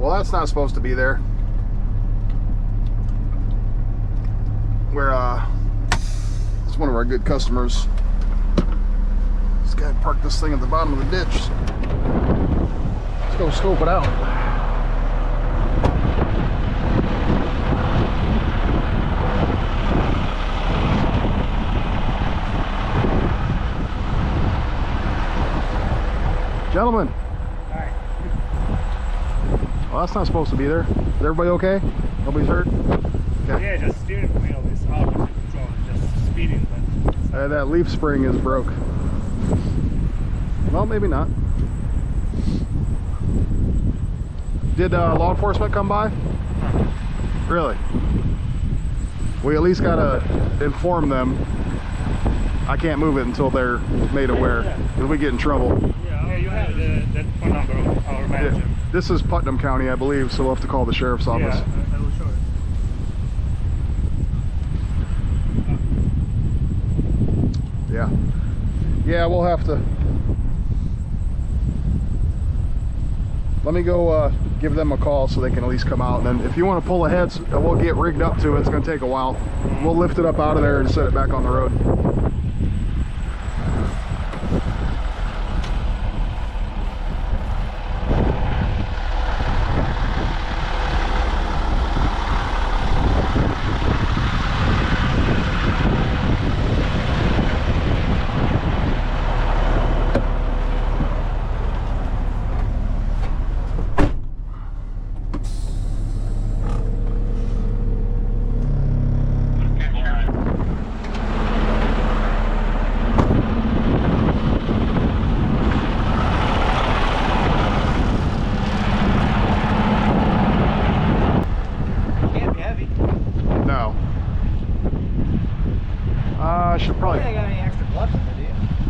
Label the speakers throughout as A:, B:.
A: Well, that's not supposed to be there. We're it's one of our good customers. This guy parked this thing at the bottom of the ditch. Let's go scope it out. Gentlemen.
B: Alright.
A: Well, that's not supposed to be there. Is everybody okay? Nobody's hurt? Okay.
B: Yeah, just steering wheel is out of control, just speeding. But
A: That leaf spring is broke. Well, maybe not. Did law enforcement come by? Really? We at least gotta inform them. I can't move it until they're made aware, because we get in trouble.
B: yeah, you have the phone number of our manager.
A: Yeah. This is Putnam County, I believe, so we'll have to call the sheriff's office.
B: Yeah, I will show it.
A: Yeah. Yeah, we'll have to. Let me go give them a call so they can at least come out. And then if you want to pull ahead, we'll get rigged up to it. It's going to take a while. We'll lift it up out of there and set it back on the road.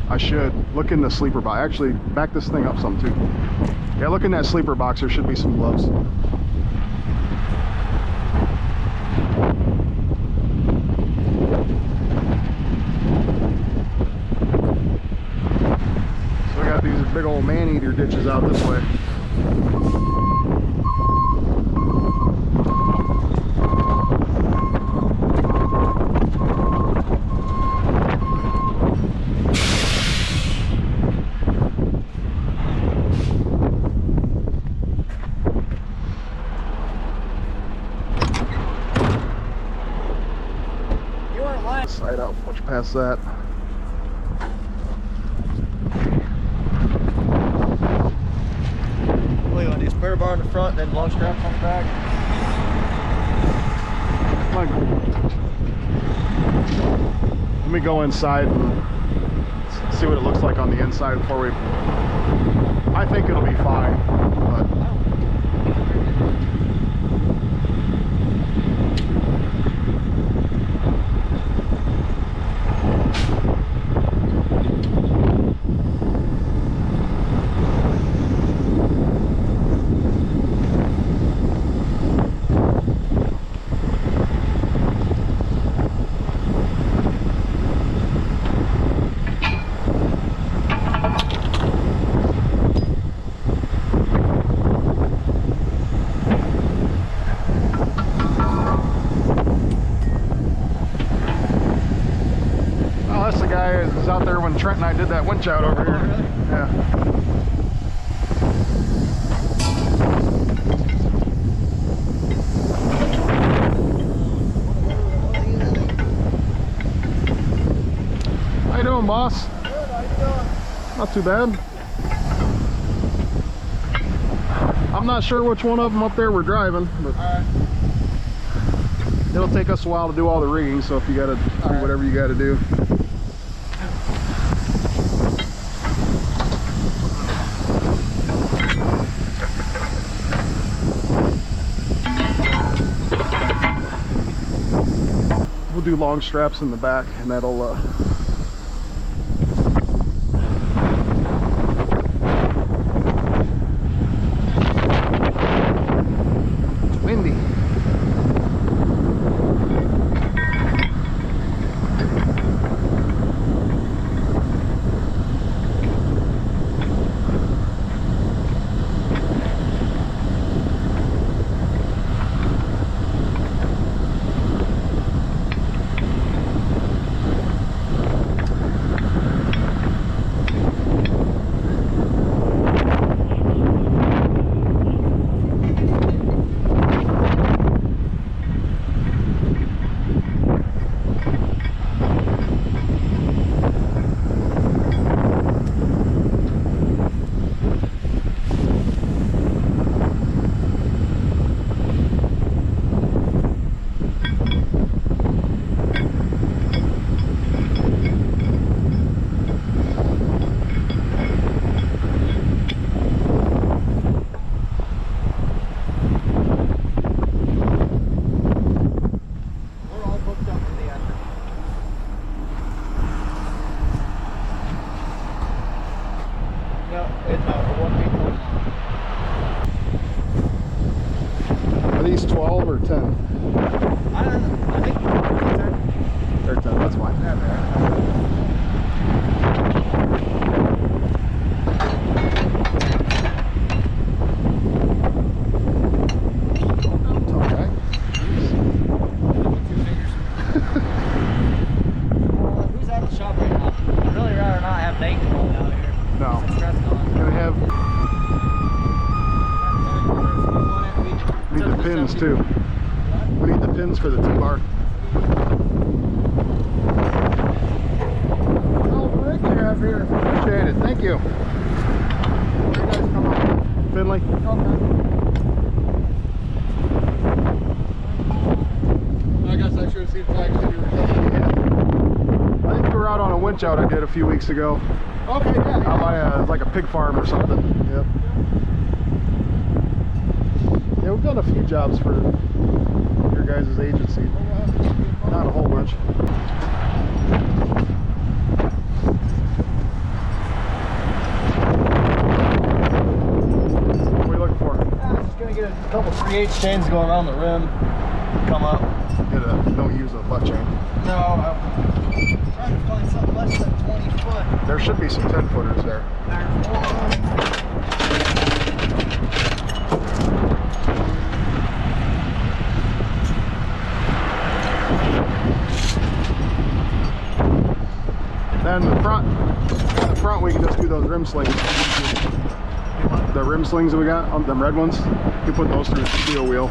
A: I should look in the sleeper box. Actually, back this thing up some too. Yeah, look in that sleeper box. There should be some gloves. So we got these big old man-eater ditches out this way. Side out once you pass that.
C: What do you want to do? Spare bar in the front, then long strap on the back?
A: Let me go inside and see what it looks like on the inside before we. I think it'll be fine, but. Out there when Trent and I did that winch out over here. Yeah. How you doing, boss?
C: Good, how you doing?
A: Not too bad. I'm not sure which one of them up there we're driving, but it'll take us a while to do all the rigging, so if you gotta do whatever you gotta do. We'll do long straps in the back, and that'll it's windy. 12 or 10?
C: I think
A: They're 10, that's fine. Tough guy.
C: who's out of the shop right now? I'd really rather not have Nate going out here.
A: No.
C: It's stressing on.
A: Gonna have need the pins too. We need the pins for the T-bar. Oh, Rick, you have here. Appreciate it. Thank you. Where you guys come up? Finley.
D: I guess I should have seen Flag City.
A: Yeah. I think we were out on a winch out I did a few weeks ago.
D: Okay, yeah.
A: Out by like a pig farm or something. Yep. Yeah, we've done a few jobs for your guys' agency. Not a whole bunch. What are you looking for?
C: I'm just gonna get a couple 3/8 chains going around the rim. Come up.
A: Don't use a butt chain.
C: No, I'm trying to find something less than 20 foot.
A: There should be some 10-footers there.
C: There's one.
A: Then the front we can just do those rim slings. The rim slings that we got, them red ones, you put those through the steel wheel.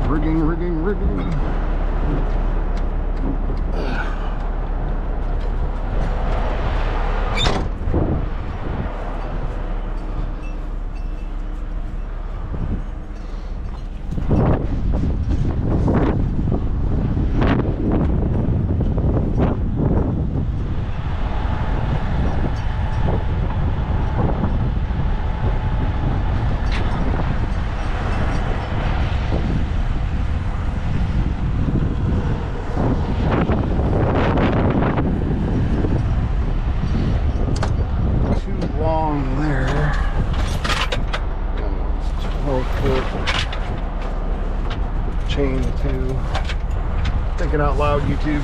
A: Rigging. Chain to thinking out loud YouTube.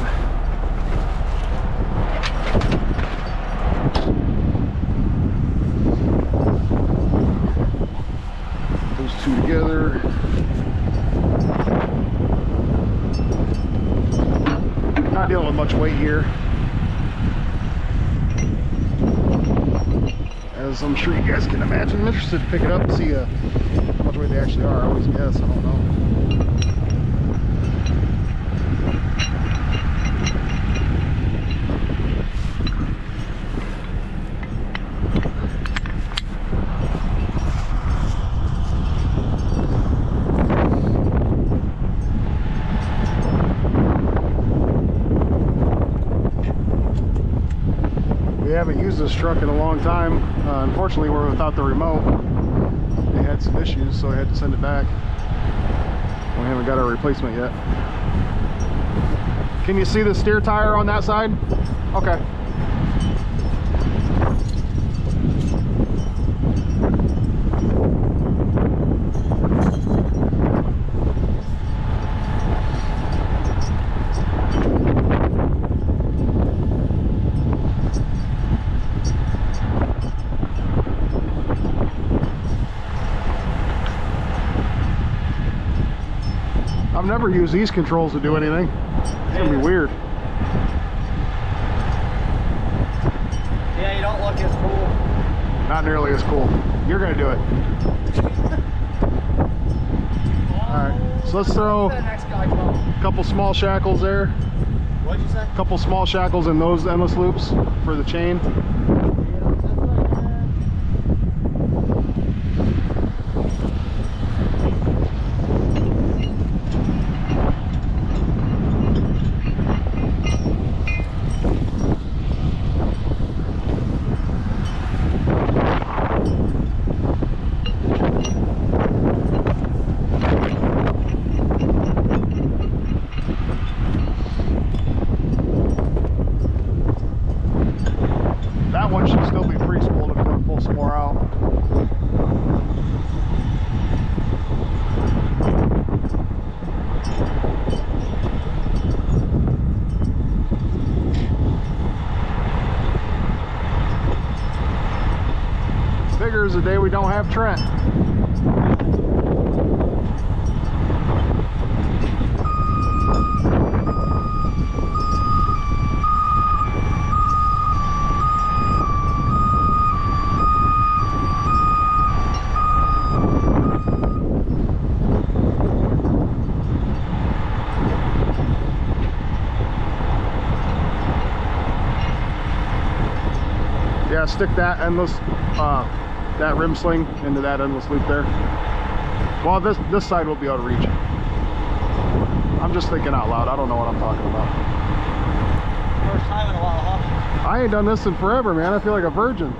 A: Those two together. Not dealing with much weight here, as I'm sure you guys can imagine. I'm interested to pick it up and see how much weight they actually are. I always guess, I don't know. We haven't used this truck in a long time. Unfortunately, we're without the remote. They had some issues, so I had to send it back. We haven't got our replacement yet. Can you see the steer tire on that side? Okay. I've never used these controls to do anything. It's gonna be weird.
C: Yeah, you don't look as cool.
A: Not nearly as cool. You're gonna do it. Alright, so let's throw
C: The next guy come.
A: a couple small shackles there.
C: What'd you say?
A: A couple small shackles in those endless loops for the chain. one should still be free spooled if you want to pull some more out. Figures the day we don't have Trent. Yeah, stick that endless, that rim sling into that endless loop there. Well, this side will be able to reach it. I'm just thinking out loud. I don't know what I'm talking about.
C: First time in a while, huh?
A: I ain't done this in forever, man. I feel like a virgin.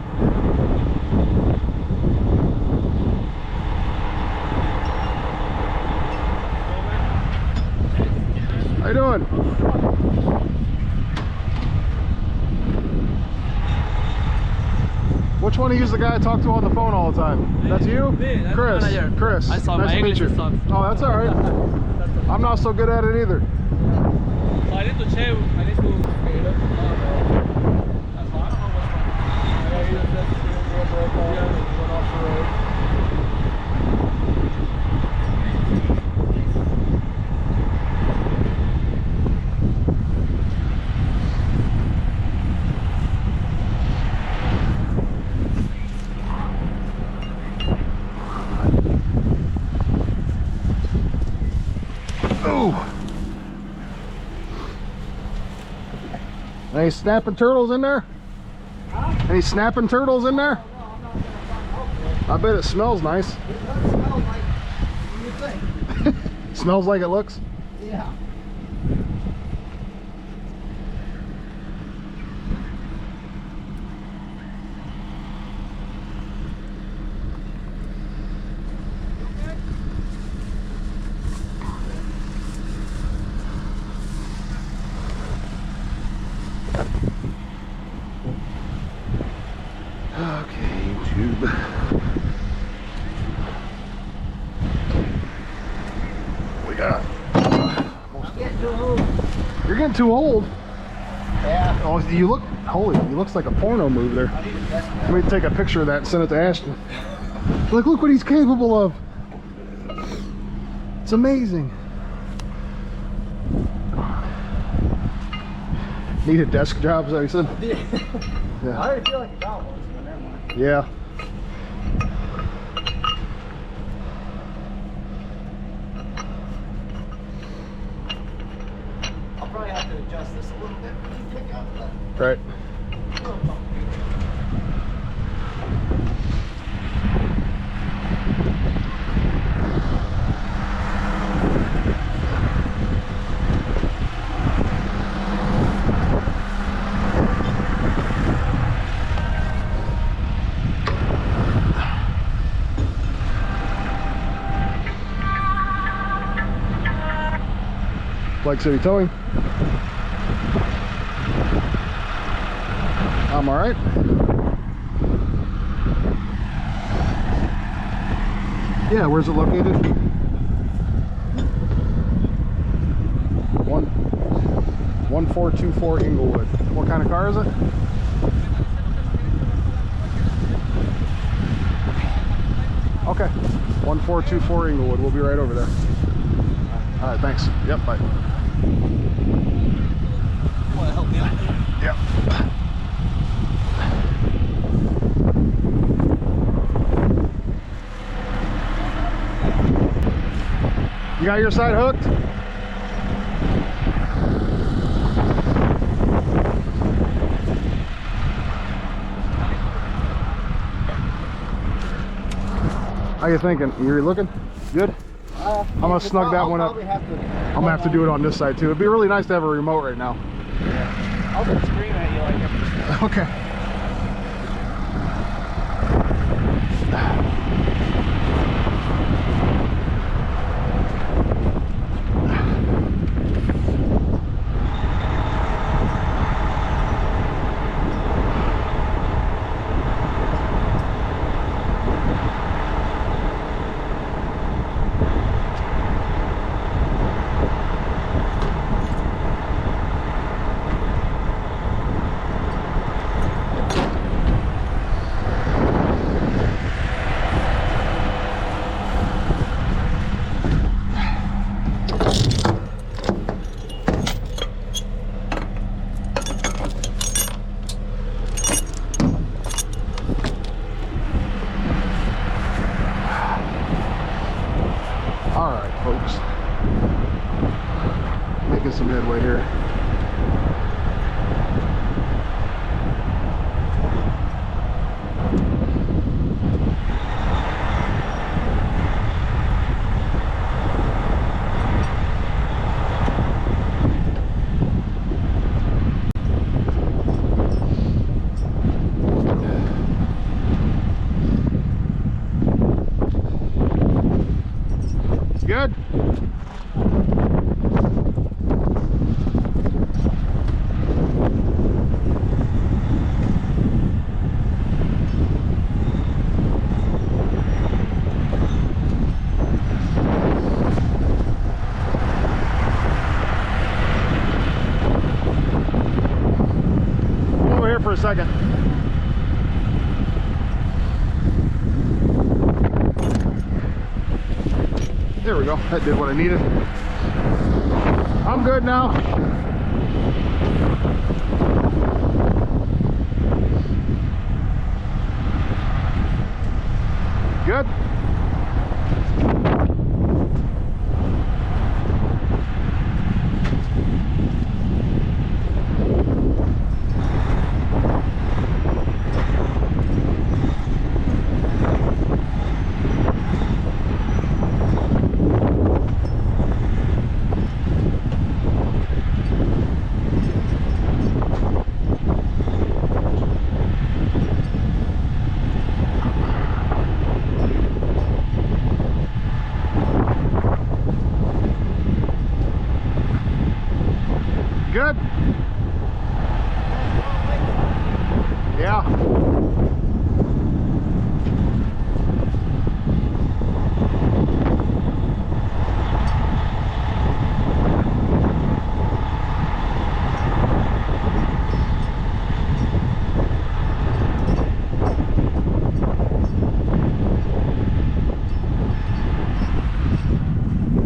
A: How you doing? Which one of you is the guy I talk to on the phone all the time? That's you?
E: Me, that's
A: Chris.
E: manager.
A: Chris.
E: I saw
A: nice
E: my
A: to meet
E: English
A: you.
E: sucks.
A: Oh, that's all right. I'm not so good at it either.
E: So I need to check. I need to. That's all. I don't know what's wrong.
A: Any snapping turtles in there?
C: Huh?
A: Any snapping turtles in there? I bet it smells nice.
C: It does smell like you think.
A: Smells like it looks?
C: Yeah.
A: Okay, YouTube. We got.
C: I'm getting too old.
A: You're getting too old.
C: Yeah.
A: Oh, you look. Holy, you looks like a porno move there.
C: I need a desk.
A: Let me take a picture of that and send it to Ashton. Look what he's capable of. It's amazing. Need a desk job, is that what you said?
C: I
A: Yeah.
C: already feel like a got one, so never mind.
A: Yeah.
C: I'll probably have to adjust this a little bit when you take out the
A: Right.
C: little bump.
A: Flag City Towing. I'm all right. Yeah, where's it located? 1424 Inglewood. What kind of car is it? Okay, 1424 Inglewood. We'll be right over there. All right, thanks. Yep, bye.
C: You want to help me out?
A: Yep. You got your side hooked? How you thinking? You looking good? I'm gonna snug that one up. I'm gonna have to do it on this side too. It'd be really nice to have a remote right now.
C: I'll just scream at you like it.
A: Okay. roadway here. Good. Come over here for a second. There we go. That did what I needed. I'm good now. Good. Good? Yeah.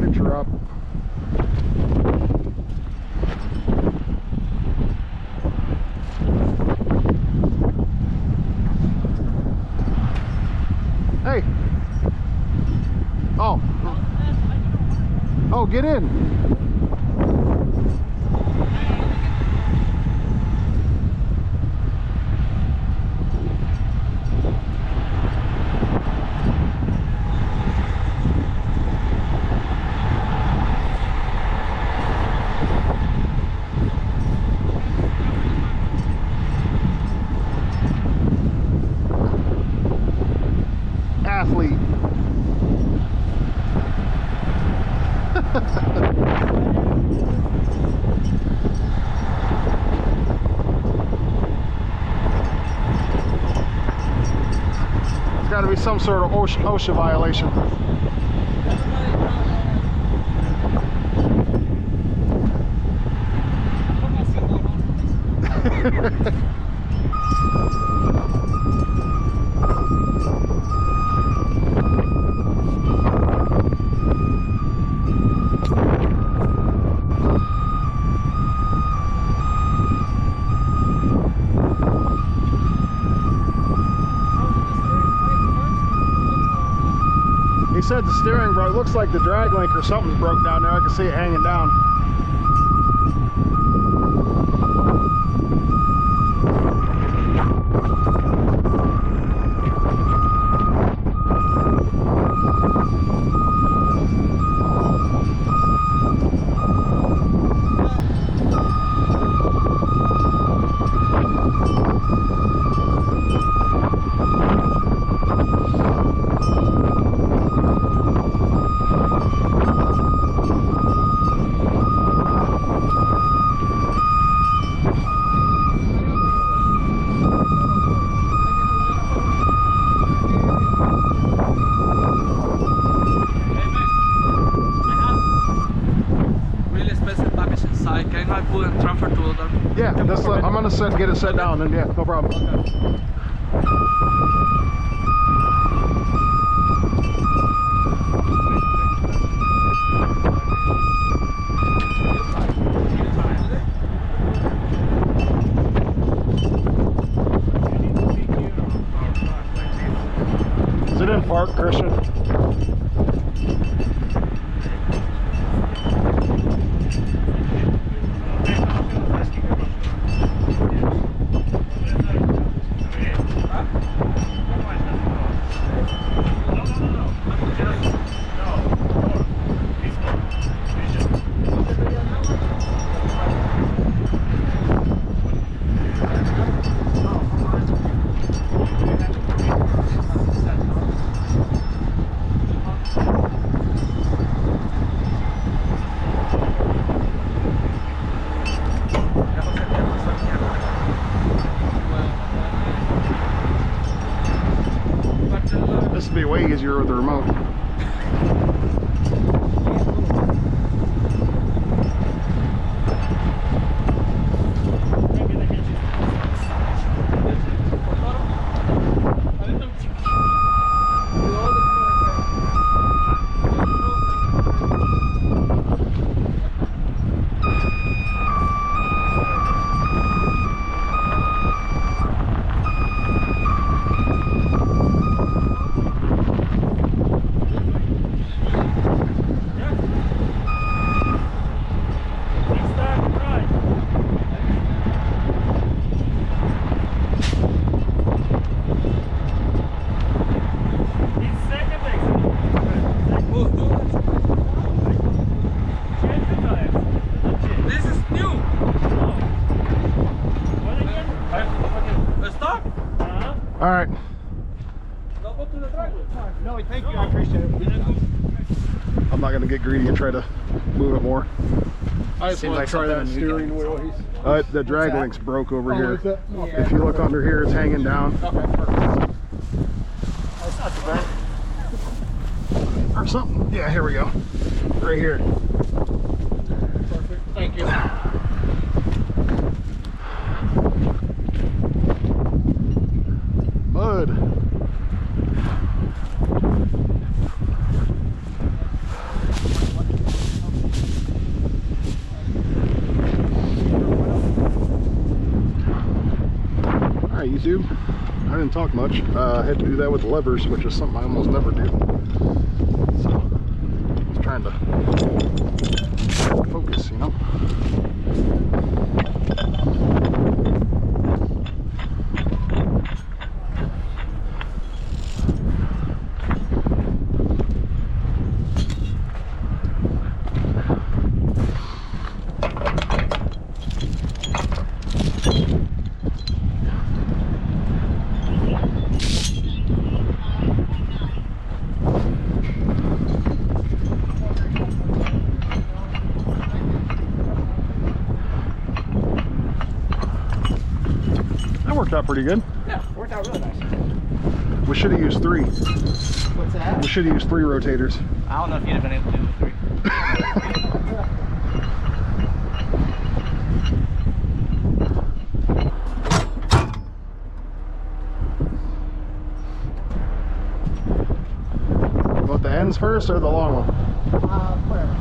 A: Picture up. Hey. Oh. Oh, get in. Athlete. It's got to be some sort of OSHA violation. He said the steering broke. Looks like the drag link or something's broke down there. I can see it hanging down. Yeah, that's I'm gonna get it set down, and yeah, no problem. Is it in park, Christian? be way easier with the remote. All right.
E: Go to the driveway.
C: No, thank you. I appreciate it.
A: I'm not gonna get greedy and try to move it more.
D: I just
C: Seems
D: want
C: like
D: to try that
C: something you
D: steering wheel.
A: The drag link's broke over here.
D: Is it? Okay.
A: If you look under here, it's hanging down.
D: Okay, perfect.
C: It's not too bad.
A: Or something. Yeah, here we go. Right here.
D: Perfect. Thank you.
A: Mud. Alright, YouTube. I didn't talk much. I had to do that with the levers, which is something I almost never do. So, I was trying to focus, you know? Worked out pretty good.
C: Yeah, worked out really nice.
A: We should have used 3.
C: What's that?
A: We should have used 3 rotators.
C: I don't know if you'd have been able to do the 3.
A: You want the ends first or the long one?
C: Whatever.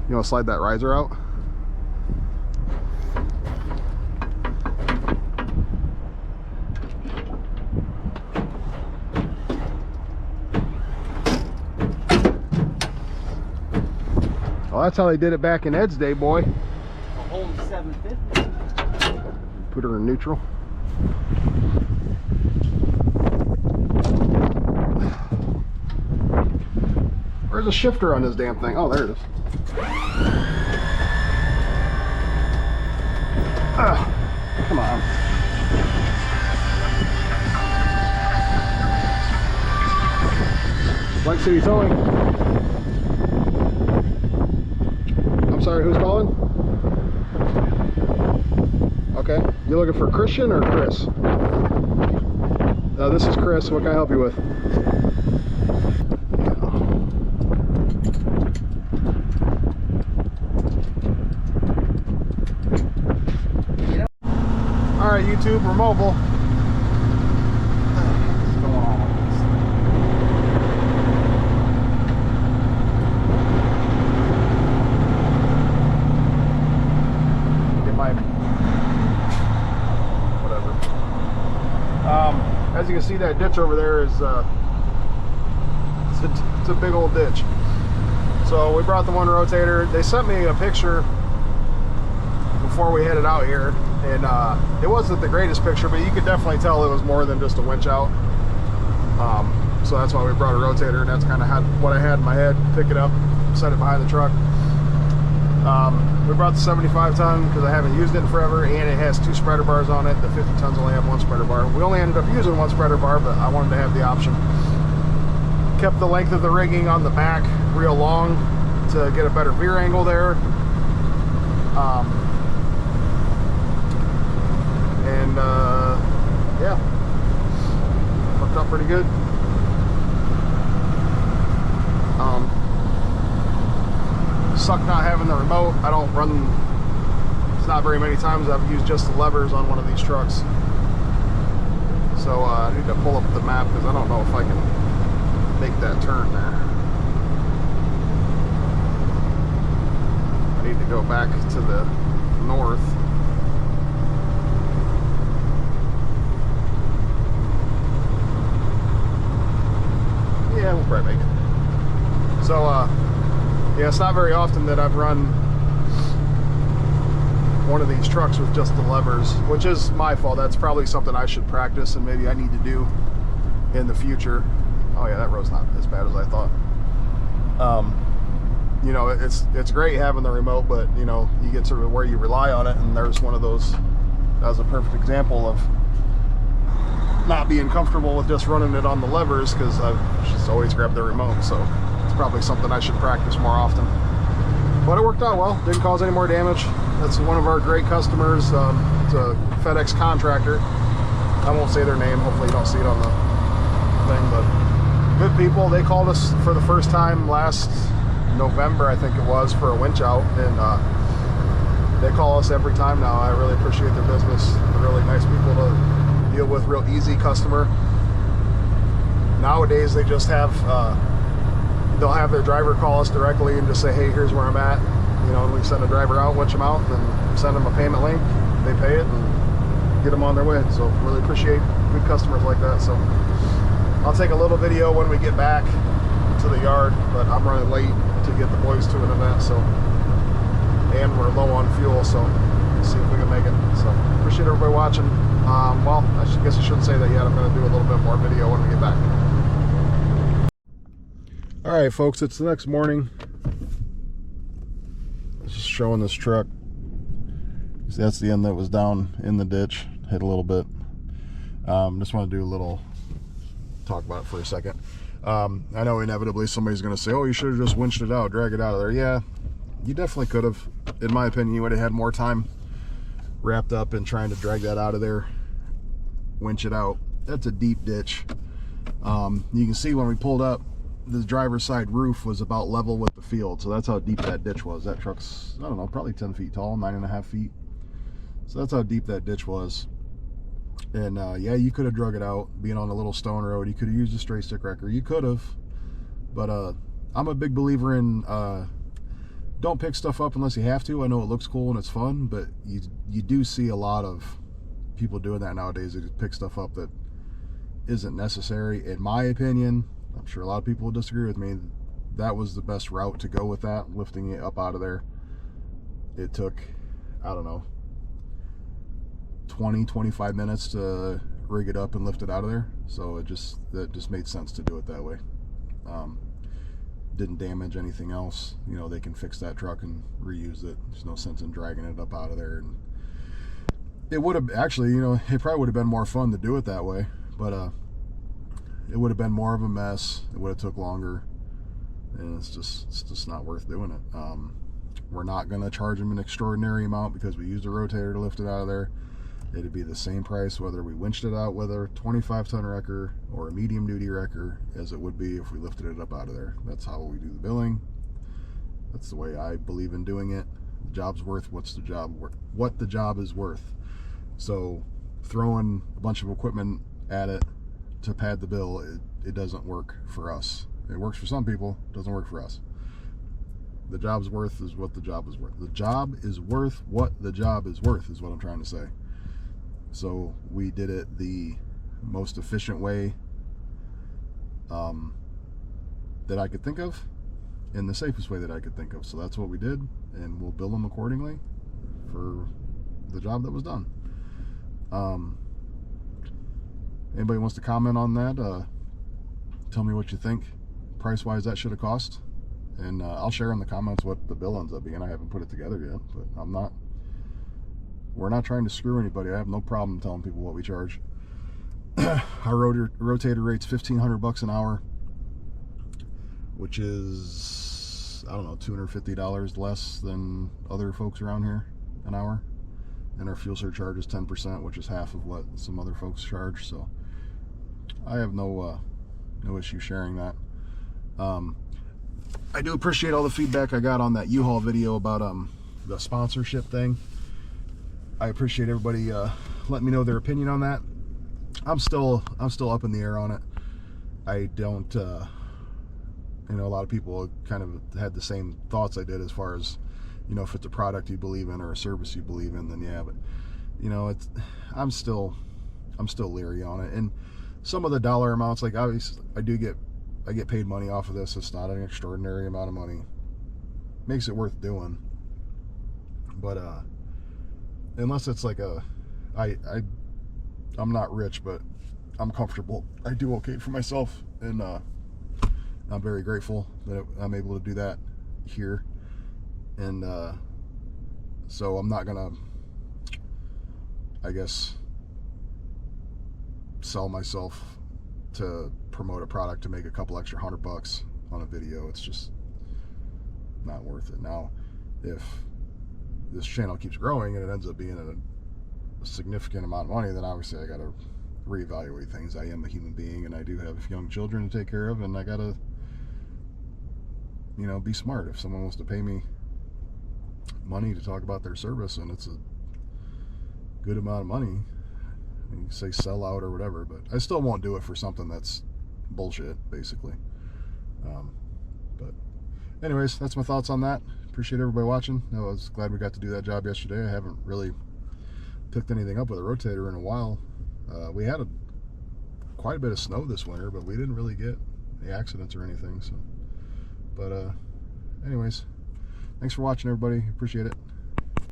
A: You want to slide that riser out? Well, that's how they did it back in Ed's day, boy.
C: Only 750.
A: Put her in neutral. Where's the shifter on this damn thing? Oh, there it is. Come on. Lake City Towing. I'm sorry, who's calling? Okay. You looking for Christian or Kris? This is Kris. What can I help you with? Alright, YouTube, we're mobile. What's going on with this? Get my... whatever. As you can see, that ditch over there is... it's a big old ditch. So we brought the one rotator. They sent me a picture before we headed out here. And it wasn't the greatest picture, but you could definitely tell it was more than just a winch out. So that's why we brought a rotator, and that's kind of what I had in my head. Pick it up, set it behind the truck. We brought the 75 ton because I haven't used it in forever, and it has 2 spreader bars on it. The 50 tons only have 1 spreader bar. We only ended up using 1 spreader bar, but I wanted to have the option. Kept the length of the rigging on the back real long to get a better veer angle there. Yeah, hooked up pretty good. Sucked not having the remote. I don't run, it's not very many times I've used just the levers on one of these trucks. So I need to pull up the map because I don't know if I can make that turn there. I need to go back to the north. Yeah, we'll probably make it. So, yeah, it's not very often that I've run one of these trucks with just the levers, which is my fault. That's probably something I should practice and maybe I need to do in the future. Oh yeah, that road's not as bad as I thought. You know, it's great having the remote, but you know, you get to where you rely on it, and there's one of those. That was a perfect example of not being comfortable with just running it on the levers because I've just always grabbed the remote. So it's probably something I should practice more often. But it worked out well. Didn't cause any more damage. That's one of our great customers. It's a FedEx contractor. I won't say their name. Hopefully you don't see it on the thing, but good people. They called us for the first time last November, I think it was, for a winch out, and they call us every time now. I really appreciate their business. They're really nice people to deal with, real easy customer. Nowadays they just have they'll have their driver call us directly and just say, hey, here's where I'm at, you know, and we send a driver out, winch them out, and then send them a payment link. They pay it and get them on their way. So really appreciate good customers like that. So I'll take a little video when we get back to the yard, but I'm running late to get the boys to an event, so, and we're low on fuel, so let's see if we can make it. So appreciate everybody watching. Well, I guess I shouldn't say that yet. I'm going to do a little bit more video when we get back. All right, folks, it's the next morning. Just showing this truck. See, that's the end that was down in the ditch. Hit a little bit. Just want to do a little talk about it for a second. I know inevitably somebody's going to say, oh, you should have just winched it out, drag it out of there. Yeah, you definitely could have. In my opinion, you would have had more time wrapped up in trying to drag that out of there, winch it out. That's a deep ditch. You can see when we pulled up, the driver's side roof was about level with the field, so that's how deep that ditch was. That truck's, I don't know, probably 10 feet tall, 9.5 feet. So that's how deep that ditch was. And yeah, you could have drug it out. Being on a little stone road, you could have used a straight stick wrecker. You could have, but I'm a big believer in don't pick stuff up unless you have to. I know it looks cool and it's fun, but you do see a lot of people doing that nowadays. They just pick stuff up that isn't necessary. In my opinion, I'm sure a lot of people will disagree with me, that was the best route to go with that, lifting it up out of there. It took, I don't know, 20-25 minutes to rig it up and lift it out of there. So that just made sense to do it that way. didn't damage anything else, you know, they can fix that truck and reuse it. There's no sense in dragging it up out of there. And it would have actually, you know, it probably would have been more fun to do it that way, but it would have been more of a mess. It would have took longer, and it's just not worth doing it. We're not going to charge them an extraordinary amount because we used a rotator to lift it out of there. It'd be the same price whether we winched it out with a 25-ton wrecker or a medium-duty wrecker as it would be if we lifted it up out of there. That's how we do the billing. That's the way I believe in doing it. The job's worth what the job is worth. So throwing a bunch of equipment at it to pad the bill, it doesn't work for us. It works for some people, it doesn't work for us. The job's worth is what the job is worth. The job is worth what the job is worth is what I'm trying to say. So we did it the most efficient way that I could think of, and the safest way that I could think of. So that's what we did, and we'll bill them accordingly for the job that was done. Anybody wants to comment on that? Tell me what you think price-wise that should have cost, and I'll share in the comments what the bill ends up being. I haven't put it together yet, but we're not trying to screw anybody. I have no problem telling people what we charge. Our rotator rate's $1,500 an hour, which is, I don't know, $250 less than other folks around here an hour. And our fuel surcharge is 10%, which is half of what some other folks charge. So I have no issue sharing that. I do appreciate all the feedback I got on that U-Haul video about the sponsorship thing. I appreciate everybody letting me know their opinion on that. I'm still up in the air on it. I don't, you know, a lot of people kind of had the same thoughts I did as far as, you know, if it's a product you believe in or a service you believe in, then yeah. But you know, I'm still leery on it. And some of the dollar amounts, like obviously I get paid money off of this. It's not an extraordinary amount of money. Makes it worth doing. But unless it's like I'm not rich, but I'm comfortable. I do okay for myself, and I'm very grateful that I'm able to do that here. And so I'm not gonna, I guess, sell myself to promote a product to make a couple extra $100 on a video. It's just not worth it. Now, if this channel keeps growing and it ends up being a significant amount of money, then obviously I gotta reevaluate things. I am a human being, and I do have young children to take care of, and I gotta, you know, be smart. If someone wants to pay me money to talk about their service and it's a good amount of money, you can say sell out or whatever, but I still won't do it for something that's bullshit, basically. But anyways, that's my thoughts on that. Appreciate everybody watching. I was glad we got to do that job yesterday. I haven't really picked anything up with a rotator in a while. We had quite a bit of snow this winter, but we didn't really get any accidents or anything. So, but anyways, thanks for watching, everybody. Appreciate it.